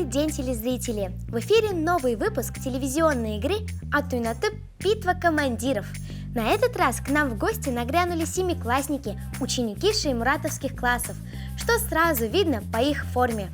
Добрый день, телезрители! В эфире новый выпуск телевизионной игры «Ат-Туй-на-Туп. Битва командиров». На этот раз к нам в гости нагрянули семиклассники, ученики шеймуратовских классов, что сразу видно по их форме.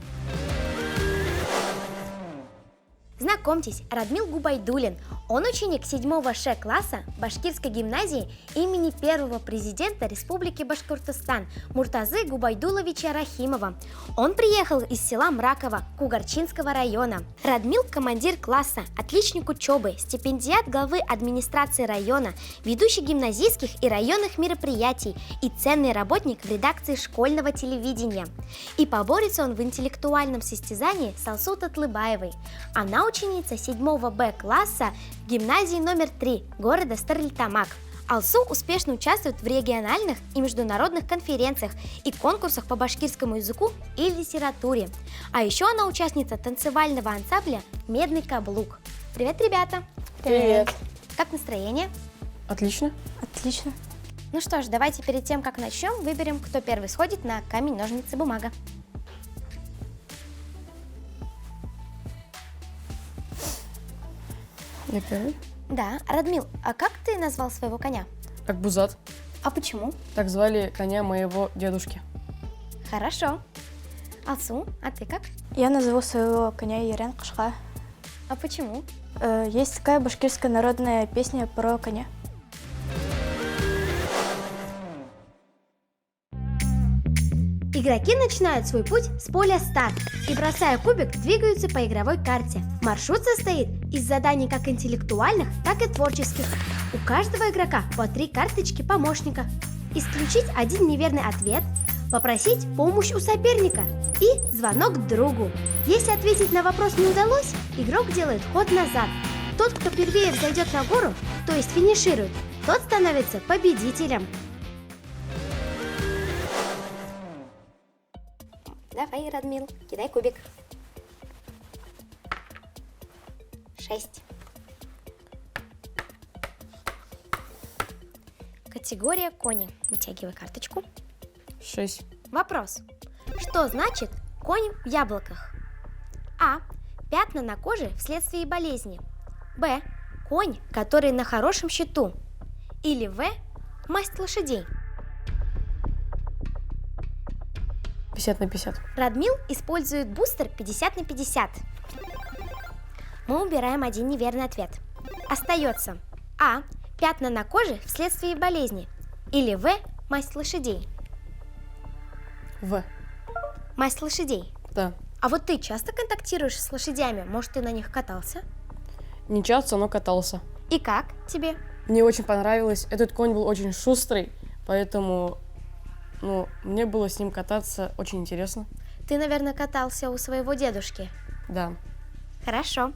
Знакомьтесь, Радмил Губайдуллин. Он ученик 7 Ш-класса Башкирской гимназии имени первого президента Республики Башкортостан Муртазы Губайдуловича Рахимова. Он приехал из села Мраково Кугарчинского района. Радмил – командир класса, отличник учебы, стипендиат главы администрации района, ведущий гимназийских и районных мероприятий и ценный работник в редакции школьного телевидения. И поборется он в интеллектуальном состязании с Алсу Татлыбаевой. Она ученица 7 Б-класса гимназии номер 3 города Старлитамак. Алсу успешно участвует в региональных и международных конференциях и конкурсах по башкирскому языку и литературе. А еще она участница танцевального ансамбля «Медный каблук». Привет, ребята! Привет! Как настроение? Отлично. Отлично. Ну что ж, давайте перед тем, как начнем, выберем, кто первый сходит на камень, ножницы, бумага. Я первый. Да, Радмил, а как ты назвал своего коня? Акбузат. А почему? Так звали коня моего дедушки. Хорошо. Алсу, а ты как? Я назову своего коня Ерен Кышка. А почему? Есть такая башкирская народная песня про коня. Игроки начинают свой путь с поля старт и, бросая кубик, двигаются по игровой карте. Маршрут состоит из заданий как интеллектуальных, так и творческих. У каждого игрока по 3 карточки помощника. Исключить один неверный ответ, попросить помощь у соперника и звонок другу. Если ответить на вопрос не удалось, игрок делает ход назад. Тот, кто первее взойдет на гору, то есть финиширует, тот становится победителем. Давай, Радмил, кидай кубик. 6. Категория кони. Вытягивай карточку. 6. Вопрос. Что значит конь в яблоках? А. Пятна на коже вследствие болезни. Б. Конь, который на хорошем счету. Или В. Масть лошадей. 50/50. Радмил использует бустер 50/50. Мы убираем один неверный ответ. Остается А. Пятна на коже вследствие болезни. Или В. Масть лошадей. В. Масть лошадей. Да. А вот ты часто контактируешь с лошадями? Может, ты на них катался? Не часто, но катался. И как тебе? Мне очень понравилось. Этот конь был очень шустрый, поэтому мне было с ним кататься очень интересно. Ты, наверное, катался у своего дедушки. Да. Хорошо.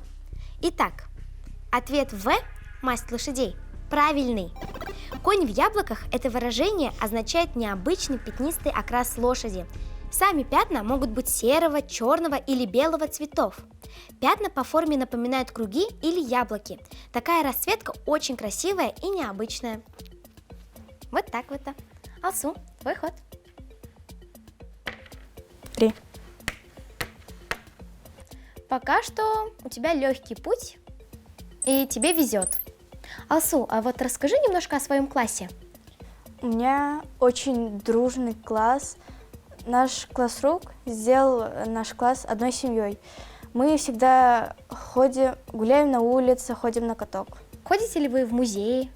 Итак, ответ В. Масть лошадей правильный. Конь в яблоках – это выражение означает необычный пятнистый окрас лошади. Сами пятна могут быть серого, черного или белого цветов. Пятна по форме напоминают круги или яблоки. Такая расцветка очень красивая и необычная. Вот так вот. Алсу, твой ход. 3. Пока что у тебя легкий путь, и тебе везет. Алсу, а вот расскажи немножко о своем классе. У меня очень дружный класс. Наш классрук сделал наш класс одной семьей. Мы всегда ходим, гуляем на улице, ходим на каток. Ходите ли вы в музеи?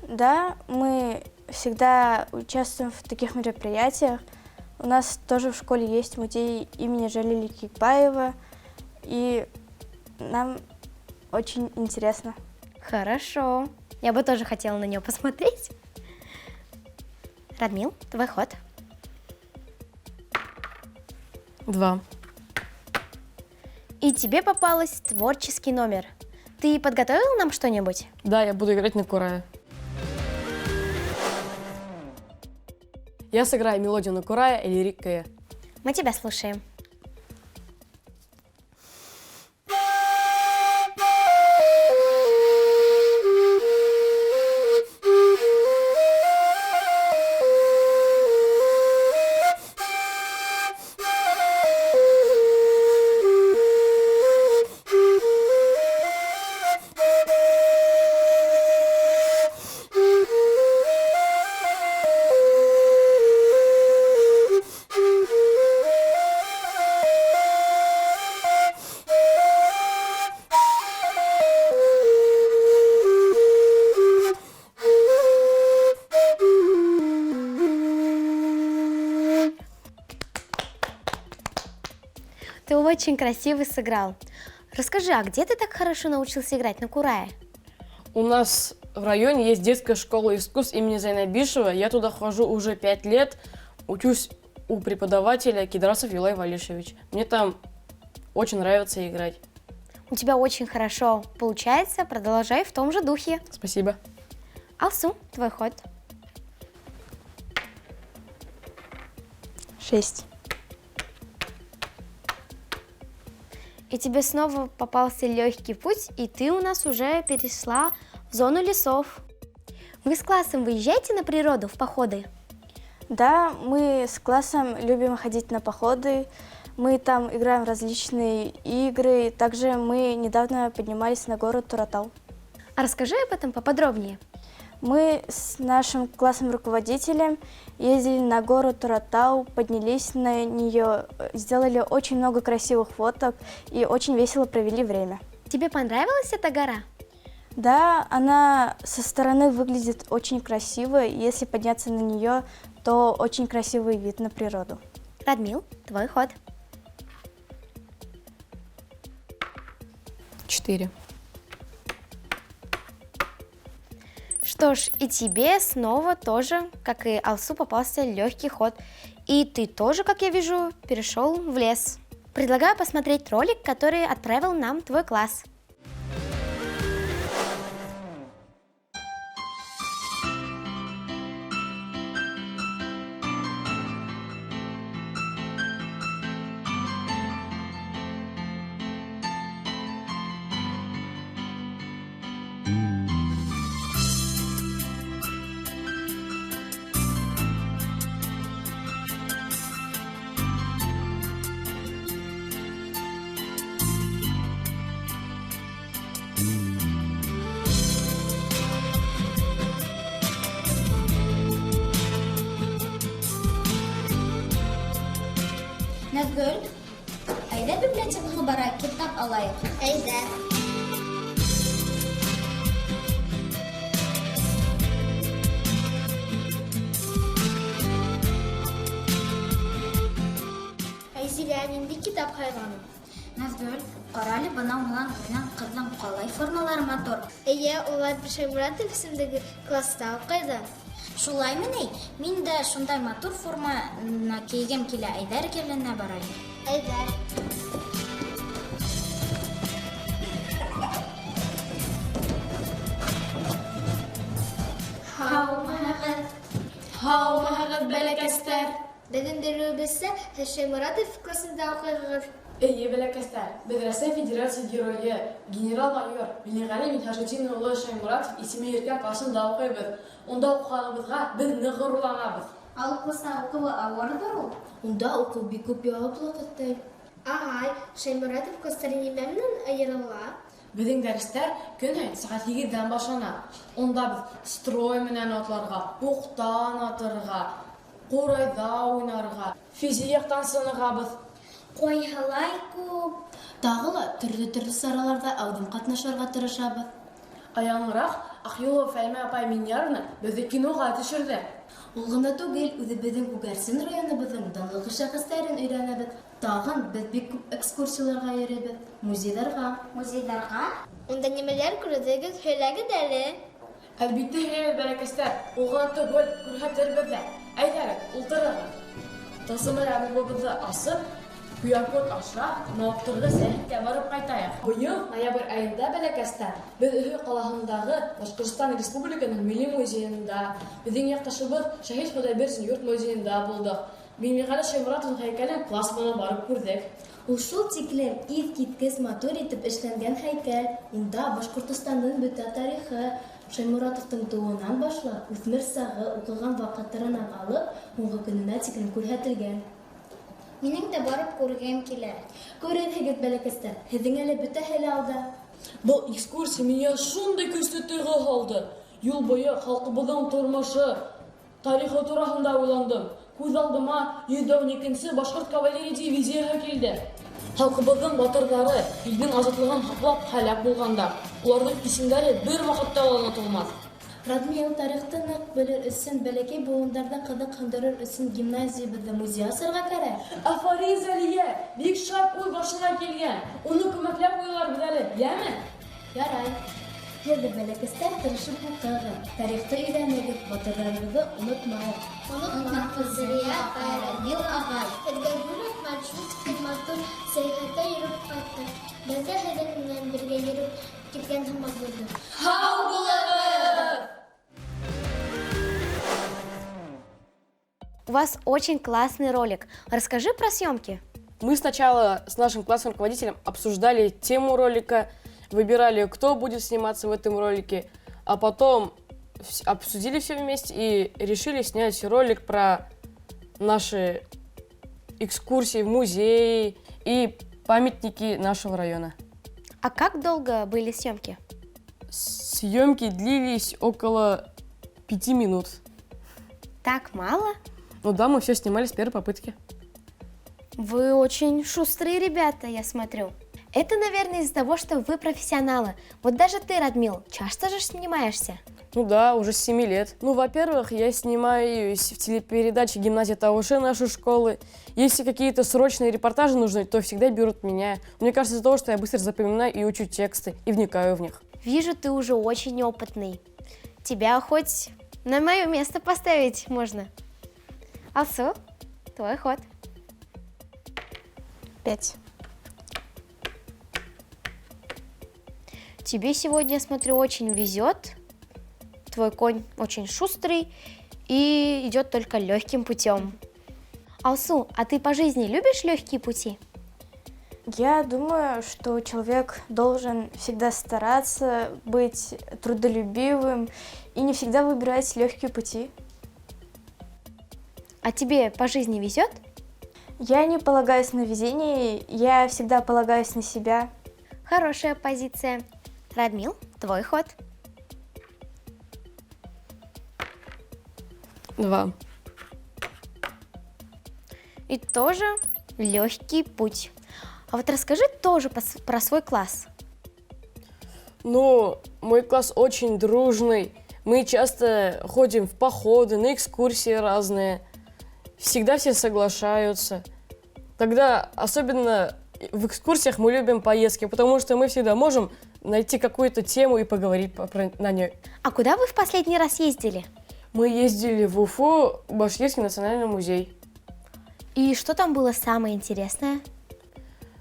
Да, мы всегда участвуем в таких мероприятиях. У нас тоже в школе есть музей имени Жалили Кикбаева, и нам очень интересно. Хорошо. Я бы тоже хотела на нее посмотреть. Радмил, твой ход. 2. И тебе попалось творческий номер. Ты подготовил нам что-нибудь? Да, я буду играть на курае. Я сыграю мелодию на курае или риккае. Мы тебя слушаем. очень красиво сыграл. Расскажи, а где ты так хорошо научился играть на курае? У нас в районе есть детская школа искусств имени Зайнабишева. Я туда хожу уже 5 лет, учусь у преподавателя Кидрасов Юлай Валишевич. Мне там очень нравится играть. У тебя очень хорошо получается, продолжай в том же духе. Спасибо. Алсу, твой ход. 6. И тебе снова попался легкий путь, и ты у нас уже перешла в зону лесов. Вы с классом выезжаете на природу в походы? Да, мы с классом любим ходить на походы, мы там играем в различные игры, также мы недавно поднимались на гору Туратау. А расскажи об этом поподробнее. Мы с нашим классным руководителем ездили на гору Туратау, поднялись на нее, сделали очень много красивых фоток и очень весело провели время. Тебе понравилась эта гора? Да, она со стороны выглядит очень красиво, и если подняться на нее, то очень красивый вид на природу. Радмил, твой ход. 4. Что ж, и тебе снова тоже, как и Алсу, попался легкий ход. И ты тоже, как я вижу, перешел в лес. Предлагаю посмотреть ролик, который отправил нам твой класс. Назгүл, әйдә библиотекаға бара, китап алайык. Әйдә. Әйзилә, нинди китап хайваным? Назгүл, карали бына улан уйнан кызның калай формалары матур. Әйе, улар Бишаймуратов исемдәге класста укыйды. Шулаймы ни? Мин дә шундай матур форманы кигем килә, әйдәр келленә барайым. Әйдә. Һаумыһығыҙ, бәләкәстәр! Бөгөн дөрөбезсә Бишаймуратов классында укыйбыз. Эйе, бәләкәстәр! Беҙ Рәсәй Федерация геройы, генерал-майор Миңлеғәли Мидхәшетдин улы Шаймуратов исеме йөргән классында уҡыйбыҙ. Унда уҡығаныбыҙға беҙ ныҡ ғорурланабыҙ. Ал класста уҡыуы ауырҙыр ул. Унда уҡыу бик күп яуаплы ҡыҫтай. Ағай, Шаймуратов кластары нимә менән айырыла? Беҙҙең дәрестәр көн һайын сәғәт 8-дән башлана. Унда беҙ строй менән атларға, уҡтан атырға, ҡурайҙа уйнарға, физияҡтан сынығабыҙ. Ҡайһылай күп. Тағы ла төрлө сараларҙа аудан ҡатнашырға тырышабыҙ. Аяңыраҡ Аҡюлова Фәймә апай Миньярны беҙҙе киноға төшөрҙө. Ул ғына түгел, үҙебеҙҙең Күгәрсен районыбыҙҙың данлыҡлы шәхестәрен өйрәнәбеҙ. Тағын беҙ бик күп экскурсияларға йөрөйбөҙ, музейҙарға. Музейҙарға? Унда нимәләр күрҙегеҙ, һөйләгеҙ әле. Әлбиттә һөйләйбеҙ, бәләкәстәр. Ул ғына түгел, күрһәтербеҙ ҙә. Әйҙәгеҙ, ултырығыҙ. Тылсымлы ябығыбыҙҙы асып, Ҡуянкүл аша, Мауыҡтырғы сәйәхәткә барып ҡайтайыҡ. Быйыл ноябрь айында, бәләкәстәр, беҙ Өфө ҡалаһындағы Башҡортостан Республиканың Милли музейында, беҙҙең яҡташыбыҙ Шәһит Хоҙайбердин йорт музейында булдыҡ. Миңлеғәле Шаймуратов һәйкәлен класс менән барып күрҙек. Ул шул тиклем иҫ киткес матур итеп эшләнгән һәйкәл. Унда Башҡортостандың бөтә тарихы, Шаймуратовтың тыуыуынан башлап, үҫмер сағы, уҡыған ваҡыттарынан алып, һуңғы көнөнә тиклем күрһәтелгән. Минең дә барып күргем килә. Күрерһегеҙ, бәләкәстәр, һеҙҙең әле бөтәһе лә алда. Был экскурсия меня шундай көслө тойғо һалды. Юл буйы халҡыбыҙҙың тормошо, тарихы тураһында уйландым. Күҙ алдыма 112-нсе башҡорт кавалерия дивизияһы килде. Халҡыбыҙҙың батырҙары илдең азатлығын һаҡлап һәләк булғандар. Уларҙың исемдәре бер ваҡытта ла онотолмаҫ. Радмил тарихты нык белер өсөн бәләкәй буындарда кызыксындырыр өсөн гимназиябездә музей асырга кирәк. Афарин Зәлия, бик шәп уй башына килгән. Уны күмәкләп куйлар бит әле, яме? Ярай. Һәр бәләкәстәр тырышып укыгыз. Тарихты өйрәнегез, батырларыбызны онытмагыз. Онытмагыз, Зәлия апай, Радмил агай. Эдгәргүлек маршрут хезмәтен сәяхәткә йөреп кайтты. Бездә һәр менән бергә йөреп киткән һәм булды. Һау булыгыз! У вас очень классный ролик. Расскажи про съемки. Мы сначала с нашим классным руководителем обсуждали тему ролика, выбирали, кто будет сниматься в этом ролике, а потом обсудили все вместе и решили снять ролик про наши экскурсии в музей и памятники нашего района. А как долго были съемки? Съемки длились около 5 минут. Так мало? Ну да, мы все снимали с первой попытки. Вы очень шустрые ребята, я смотрю. Это, наверное, из-за того, что вы профессионалы. Вот даже ты, Радмил, часто же снимаешься? Ну да, уже с 7 лет. Ну, во-первых, я снимаюсь в телепередаче «Гимназия Тауши» нашей школы. Если какие-то срочные репортажи нужны, то всегда берут меня. Мне кажется, из-за того, что я быстро запоминаю и учу тексты, и вникаю в них. Вижу, ты уже очень опытный. Тебя хоть на мое место поставить можно. Алсу, твой ход. 5. Тебе сегодня, я смотрю, очень везет. Твой конь очень шустрый и идет только легким путем. Алсу, а ты по жизни любишь легкие пути? Я думаю, что человек должен всегда стараться быть трудолюбивым и не всегда выбирать легкие пути. А тебе по жизни везет? Я не полагаюсь на везение, я всегда полагаюсь на себя. Хорошая позиция. Радмил, твой ход. 2. И тоже легкий путь. А вот расскажи тоже про свой класс. Ну, мой класс очень дружный. Мы часто ходим в походы, на экскурсии разные. Всегда все соглашаются. Тогда, особенно в экскурсиях, мы любим поездки, потому что мы всегда можем найти какую-то тему и поговорить на ней. А куда вы в последний раз ездили? Мы ездили в Уфу, в Башкирский национальный музей. И что там было самое интересное?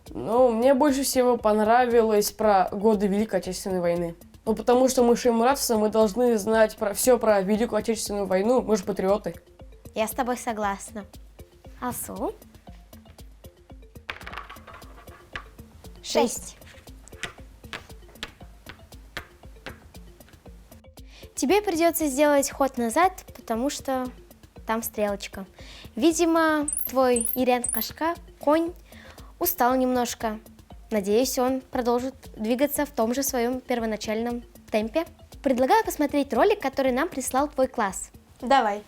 Ну, мне больше всего понравилось про годы Великой Отечественной войны. Ну, потому что мы шеймуратовцы, мы должны знать все про Великую Отечественную войну, мы же патриоты. Я с тобой согласна. Алсу? 6. Тебе придется сделать ход назад, потому что там стрелочка. Видимо, твой Ирен Кашка, конь, устал немножко. Надеюсь, он продолжит двигаться в том же своем первоначальном темпе. Предлагаю посмотреть ролик, который нам прислал твой класс. Давай.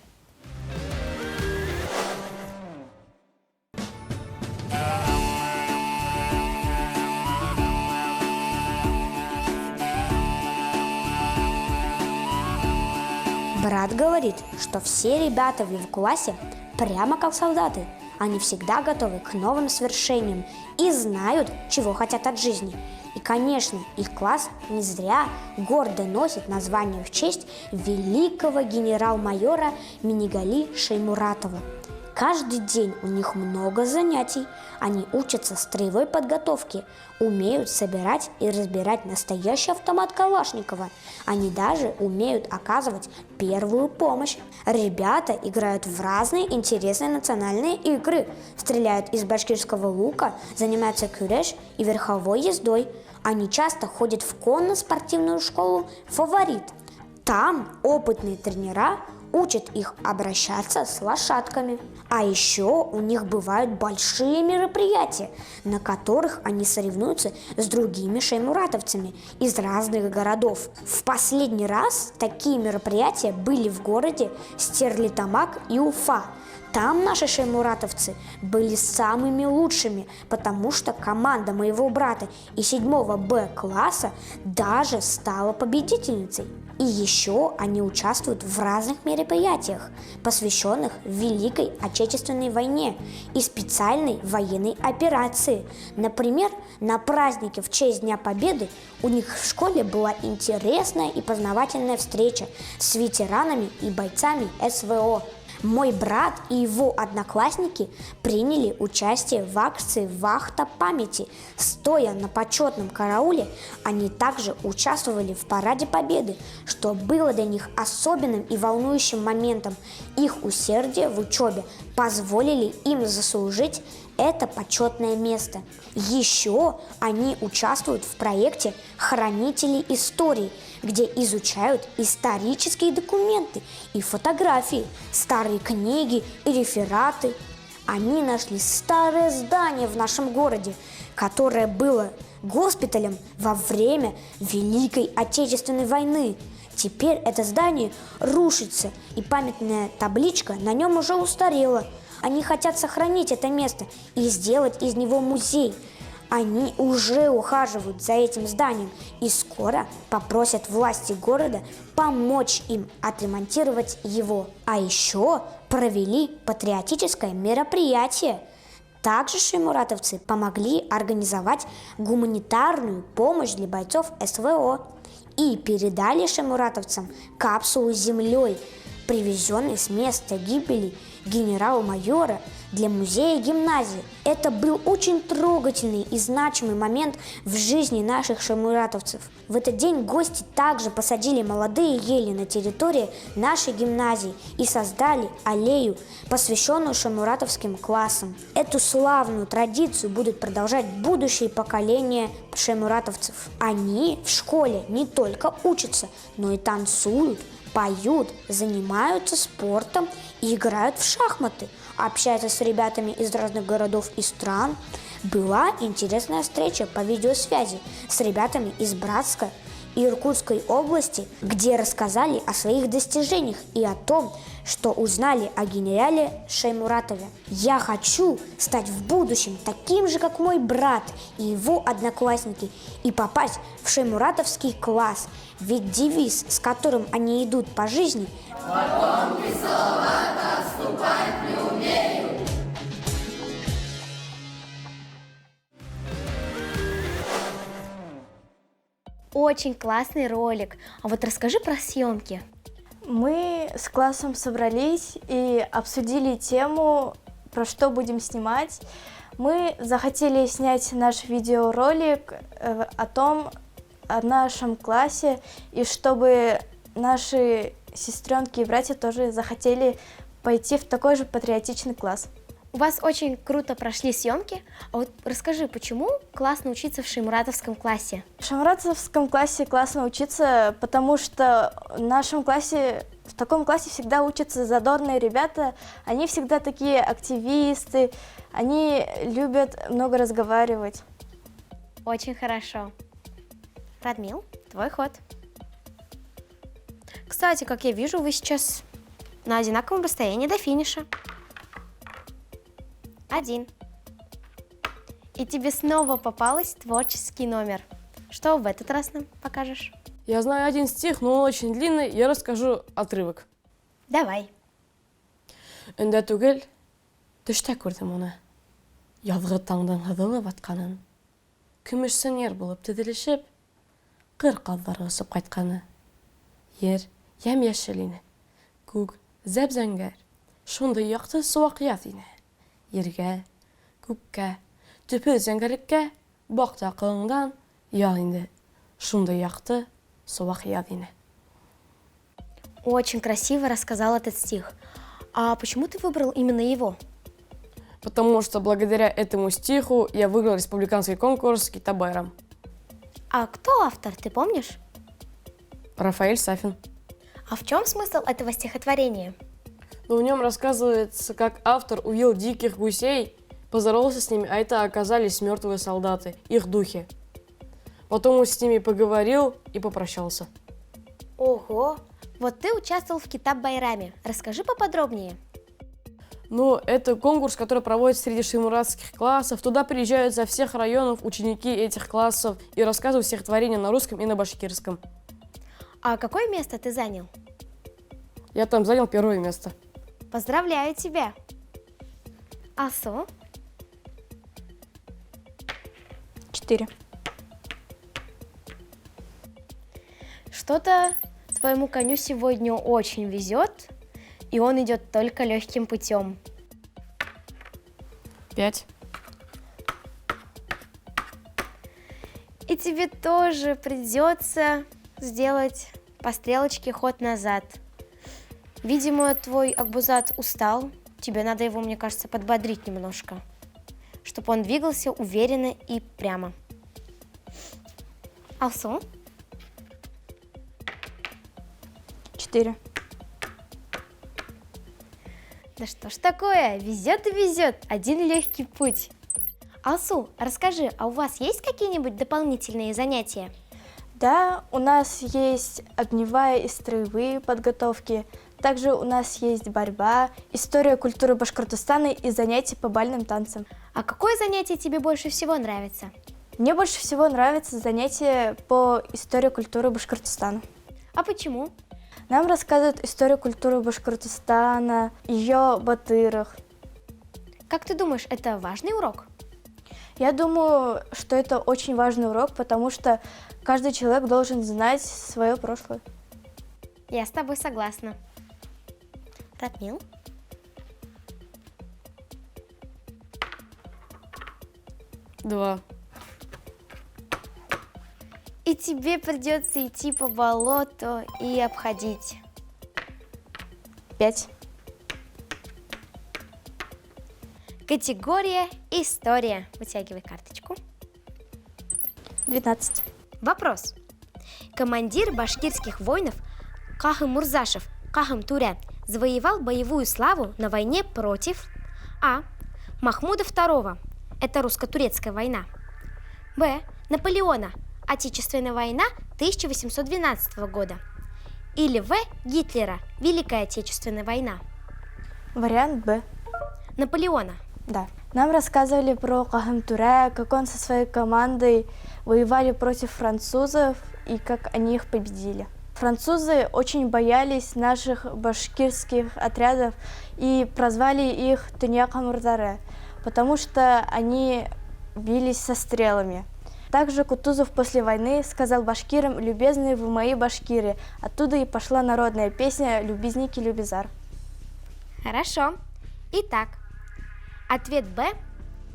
Брат говорит, что все ребята в его классе прямо как солдаты. Они всегда готовы к новым свершениям и знают, чего хотят от жизни. И, конечно, их класс не зря гордо носит название в честь великого генерал-майора Минигали Шеймуратова. Каждый день у них много занятий. Они учатся строевой подготовке, умеют собирать и разбирать настоящий автомат Калашникова. Они даже умеют оказывать первую помощь. Ребята играют в разные интересные национальные игры, стреляют из башкирского лука, занимаются кюреш и верховой ездой. Они часто ходят в конно-спортивную школу «Фаворит». Там опытные тренера учат их обращаться с лошадками. А еще у них бывают большие мероприятия, на которых они соревнуются с другими шеймуратовцами из разных городов. В последний раз такие мероприятия были в городе Стерлитамак и Уфа. Там наши шеймуратовцы были самыми лучшими, потому что команда моего брата из 7 Б класса даже стала победительницей. И еще они участвуют в разных мероприятиях, посвященных Великой Отечественной войне и специальной военной операции. Например, на празднике в честь Дня Победы у них в школе была интересная и познавательная встреча с ветеранами и бойцами СВО. Мой брат и его одноклассники приняли участие в акции «Вахта памяти». Стоя на почетном карауле, они также участвовали в Параде Победы, что было для них особенным и волнующим моментом. Их усердие в учебе позволили им заслужить это почетное место. Еще они участвуют в проекте «Хранители истории», где изучают исторические документы и фотографии, старые книги и рефераты. Они нашли старое здание в нашем городе, которое было госпиталем во время Великой Отечественной войны. Теперь это здание рушится, и памятная табличка на нем уже устарела. Они хотят сохранить это место и сделать из него музей. Они уже ухаживают за этим зданием и скоро попросят власти города помочь им отремонтировать его. А еще провели патриотическое мероприятие. Также шаймуратовцы помогли организовать гуманитарную помощь для бойцов СВО и передали шаймуратовцам капсулу с землей, привезенной с места гибели генерала-майора для музея гимназии. Это был очень трогательный и значимый момент в жизни наших шаймуратовцев. В этот день гости также посадили молодые ели на территории нашей гимназии и создали аллею, посвященную шаймуратовским классам. Эту славную традицию будут продолжать будущие поколения шаймуратовцев. Они в школе не только учатся, но и танцуют, поют, занимаются спортом и играют в шахматы, общаются с ребятами из разных городов и стран. Была интересная встреча по видеосвязи с ребятами из Братска и Иркутской области, где рассказали о своих достижениях и о том, что узнали о генерале Шаймуратове. Я хочу стать в будущем таким же, как мой брат и его одноклассники, и попасть в шаймуратовский класс. Ведь девиз, с которым они идут по жизни, Очень классный ролик. А вот расскажи про съемки. Мы с классом собрались и обсудили тему, про что будем снимать. Мы захотели снять наш видеоролик о нашем классе, и чтобы наши сестренки и братья тоже захотели пойти в такой же патриотичный класс. У вас очень круто прошли съемки. А вот расскажи, почему классно учиться в шаймуратовском классе? В шаймуратовском классе классно учиться, потому что в таком классе всегда учатся задорные ребята. Они всегда такие активисты, они любят много разговаривать. Очень хорошо. Радмил, твой ход. Кстати, как я вижу, вы сейчас на одинаковом расстоянии до финиша. 1. И тебе снова попалась творческий номер. Что в этот раз нам покажешь? Я знаю один стих, но он очень длинный, я расскажу отрывок. Давай. Үнді түгел, түште көрдім оны. Язғы таңдың ғыдылып атқанын. Күміш сынер болып тізілішіп, қыр қаздар ғысып қайтқаны. Ер, ям яшеліне, көк, зәбзәңгәр, шунды яқты суақ яз ине. Ерге, көкке, түпі зәңгәлікке, бақта қылыңдан ял инде. Шунды яқты суақ яз ине. Очень красиво рассказал этот стих. А почему ты выбрал именно его? Потому что благодаря этому стиху я выиграл республиканский конкурс Китабайрам. А кто автор, ты помнишь? Рафаэль Сафин. А в чем смысл этого стихотворения? Но в нем рассказывается, как автор увидел диких гусей, поздоровался с ними, а это оказались мертвые солдаты, их духи. Потом он с ними поговорил и попрощался. Ого! Вот ты участвовал в Китаб-Байраме. Расскажи поподробнее. Ну, это конкурс, который проводится среди шаймуратских классов. Туда приезжают со всех районов ученики этих классов и рассказывают стихотворения на русском и на башкирском. А какое место ты занял? Я там занял первое место. Поздравляю тебя. Алсу? 4. Что-то твоему коню сегодня очень везет, и он идет только легким путем. 5. И тебе тоже придется сделать по стрелочке ход назад. Видимо, твой Акбузат устал. Тебе надо его, мне кажется, подбодрить немножко, чтобы он двигался уверенно и прямо. Алсу? 4. Да что ж такое, везет и везет, один легкий путь. Алсу, расскажи, а у вас есть какие-нибудь дополнительные занятия? Да, у нас есть огневая и строевые подготовки. Также у нас есть борьба, история культуры Башкортостана и занятия по бальным танцам. А какое занятие тебе больше всего нравится? Мне больше всего нравится занятие по истории культуры Башкортостана. А почему? Нам рассказывают историю культуры Башкортостана, ее батырах. Как ты думаешь, это важный урок? Я думаю, что это очень важный урок, потому что каждый человек должен знать свое прошлое. Я с тобой согласна. Ратмил? 2. И тебе придется идти по болоту и обходить. 5. Категория «История». Вытягивай карточку. 12. Вопрос. Командир башкирских воинов Кахым Мурзашев, Кахым Туря, завоевал боевую славу на войне против А. Махмуда II. Это русско-турецкая война. Б. Наполеона. Отечественная война 1812 года. Или В. Гитлера. Великая Отечественная война. Вариант Б. Наполеона. Да. Нам рассказывали про Кахым Туре, как он со своей командой воевали против французов и как они их победили. Французы очень боялись наших башкирских отрядов и прозвали их Тунья-Камурдаре, потому что они бились со стрелами. Также Кутузов после войны сказал башкирам: «Любезные вы мои башкиры». Оттуда и пошла народная песня «Любезники, любезар». Хорошо. Итак, ответ Б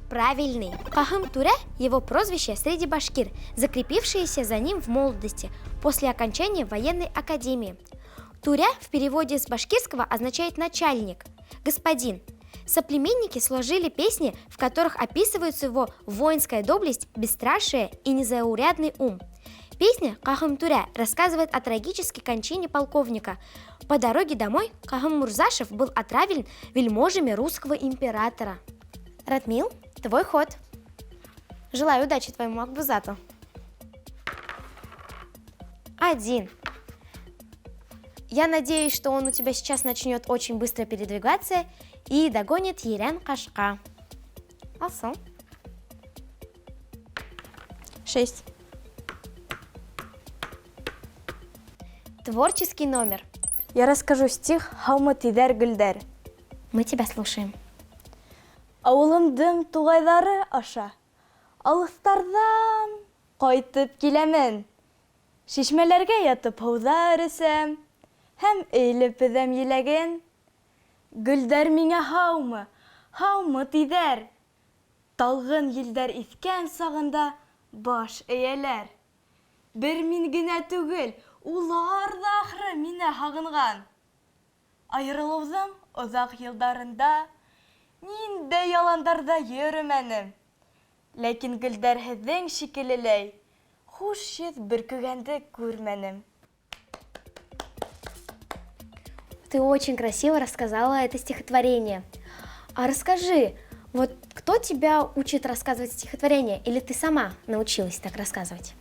правильный. Кахым Туре – его прозвище среди башкир, закрепившееся за ним в молодости после окончания военной академии. Туре в переводе с башкирского означает «начальник», «господин». Соплеменники сложили песни, в которых описываются его воинская доблесть, бесстрашие и незаурядный ум. Песня «Кахым Туре» рассказывает о трагической кончине полковника. По дороге домой Кахым Мурзашев был отравлен вельможами русского императора. Ратмил, твой ход. Желаю удачи твоему Акбузату. 1. Я надеюсь, что он у тебя сейчас начнет очень быстро передвигаться и догонит Ерен Кашка. Алсу. 6. Творческий номер. Я расскажу стих «Хаумы тидер гүлдер». Мы тебя слушаем. Ауылымдың туғайҙары аша, алыҫтарҙан ҡайтып киләмен. Шишмәләргә ятып һыуҙар эсәм, һәм эйелеп өҙәм еләген. Гөлдәр миңә һаумы, һаумы тиҙәр. Талғын елдәр иҫкән сағында баш эйәләр. Бер мин генә түгел, улар ҙа ахры мине һағынған. Айырылыуҙың оҙаҡ йылдарында ниндәй яландарҙа йөрөмәнем. Ләкин гөлдәр һеҙҙең шикеллеләй хуш еҫ бөркөгәнде күрмәнем. Ты очень красиво рассказала это стихотворение. А расскажи, вот кто тебя учит рассказывать стихотворения? Или ты сама научилась так рассказывать?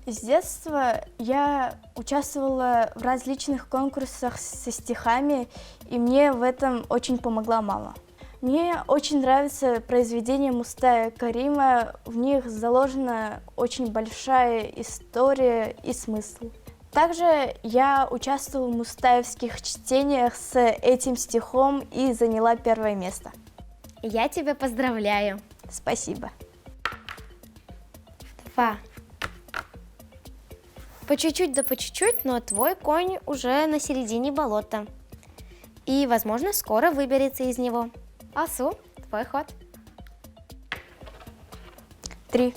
С детства я участвовала в различных конкурсах со стихами, и мне в этом очень помогла мама. Мне очень нравится произведение Мустая Карима, в них заложена очень большая история и смысл. Также я участвовала в мустаевских чтениях с этим стихом и заняла первое место. Я тебя поздравляю. Спасибо. 2. По чуть-чуть да по чуть-чуть, но твой конь уже на середине болота. И, возможно, скоро выберется из него. Асу, твой ход. 3.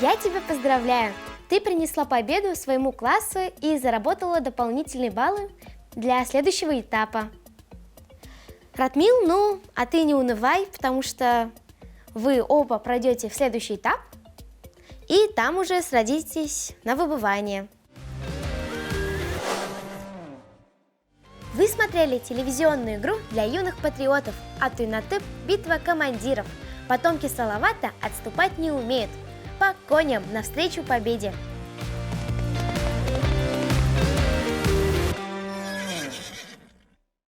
Я тебя поздравляю! Ты принесла победу своему классу и заработала дополнительные баллы для следующего этапа. Радмил, ну, а ты не унывай, потому что вы оба пройдете в следующий этап, и там уже сразитесь на выбывание. Вы смотрели телевизионную игру для юных патриотов «Атуй-Натып. Битва командиров». Потомки Салавата отступать не умеют. По коням навстречу победе!